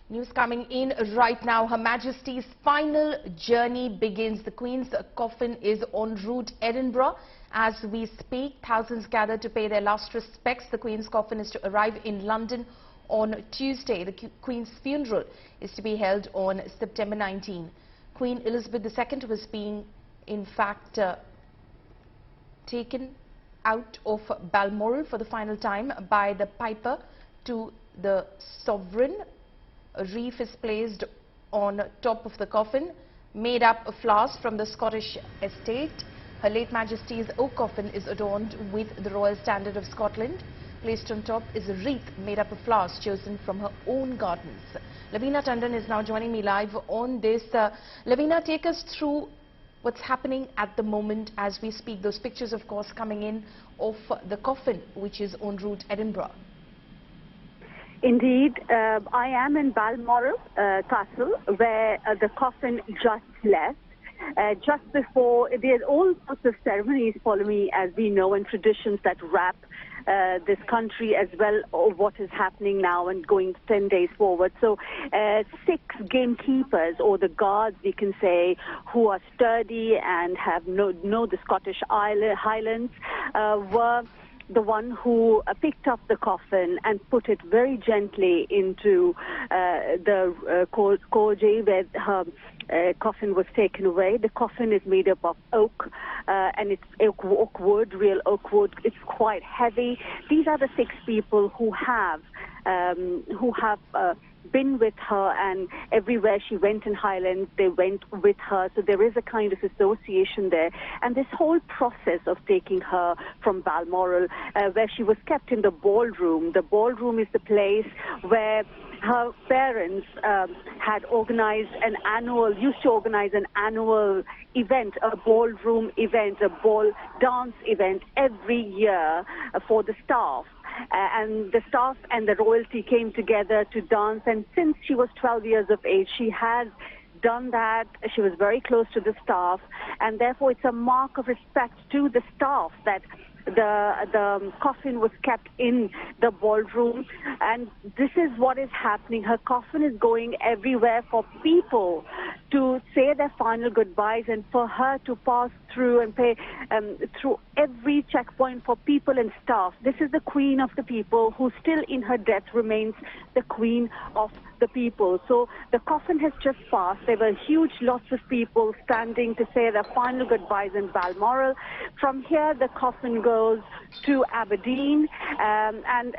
News coming in right now. Her Majesty's final journey begins. The Queen's coffin is en route Edinburgh. As we speak, thousands gather to pay their last respects. The Queen's coffin is to arrive in London on Tuesday. The Queen's funeral is to be held on September 19. Queen Elizabeth II was being, in fact, taken out of Balmoral for the final time by the Piper to the Sovereign. A wreath is placed on top of the coffin, made up of flowers from the Scottish estate. Her late Majesty's oak coffin is adorned with the Royal Standard of Scotland. Placed on top is a wreath made up of flowers chosen from her own gardens. Lavina Tandon is now joining me live on this. Lavina, take us through what's happening at the moment as we speak. Those pictures, of course, coming in of the coffin, which is en route Edinburgh. Indeed, I am in Balmoral Castle, where the coffin just left. Just before, there's all sorts of ceremonies following, as we know, and traditions that wrap this country as well, or what is happening now and going 10 days forward. So 6 gamekeepers, or the guards, we can say, who are sturdy and have know the Scottish Highlands, were the one who picked up the coffin and put it very gently into the Koji, where her coffin was taken away. The coffin is made up of oak, and it's oak wood, real oak wood. It's quite heavy. These are the 6 people who have been with her, and everywhere she went in Highlands, they went with her. So there is a kind of association there. And this whole process of taking her from Balmoral, where she was kept in the ballroom. The ballroom is the place where her parents had organized used to organize an annual event, a ballroom event, a ball dance event every year for the staff. And the staff and the royalty came together to dance, and since she was 12 years of age, she has done that. She was very close to the staff, and therefore it's a mark of respect to the staff that the coffin was kept in the ballroom. And this is what is happening. Her coffin is going everywhere for people to say their final goodbyes, and for her to pass through and pay through every checkpoint for people and staff. This is the Queen of the people, who still in her death remains the Queen of the people. So the coffin has just passed. There were lots of people standing to say their final goodbyes in Balmoral. From here, the coffin goes to Aberdeen, and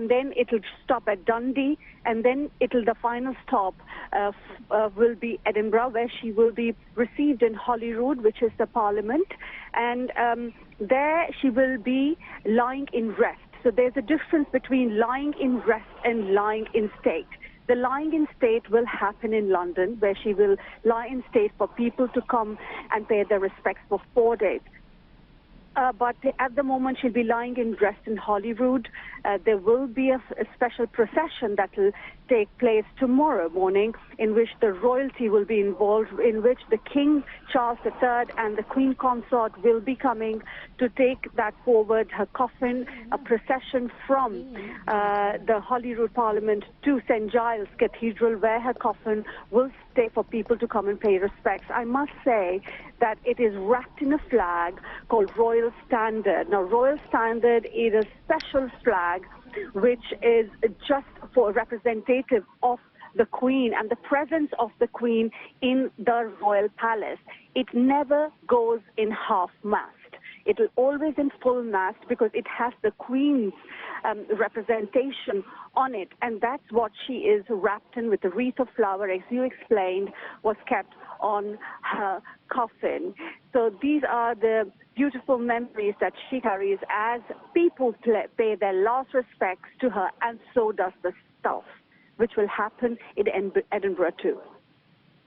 then it'll stop at Dundee, and then the final stop will be Edinburgh, where she will be received in Holyrood, which is the Parliament, and there she will be lying in rest. So there's a difference between lying in rest and lying in state. The lying in state will happen in London, where she will lie in state for people to come and pay their respects for 4 days. But at the moment, she'll be lying in rest in Holyrood. There will be a special procession that will take place tomorrow morning, in which the royalty will be involved, in which the King Charles III and the Queen Consort will be coming to take that forward, her coffin, a procession from the Holyrood Parliament to St. Giles Cathedral, where her coffin will stay for people to come and pay respects. I must say that it is wrapped in a flag called Royal Standard. Now, Royal Standard is a special flag which is just for representative of the Queen and the presence of the Queen in the Royal Palace. It never goes in half-mast. It will always in full mast, because it has the Queen's representation on it, and that's what she is wrapped in, with a wreath of flower, as you explained, was kept on her coffin. So these are the beautiful memories that she carries as people pay their last respects to her, and so does the staff, which will happen in Edinburgh too.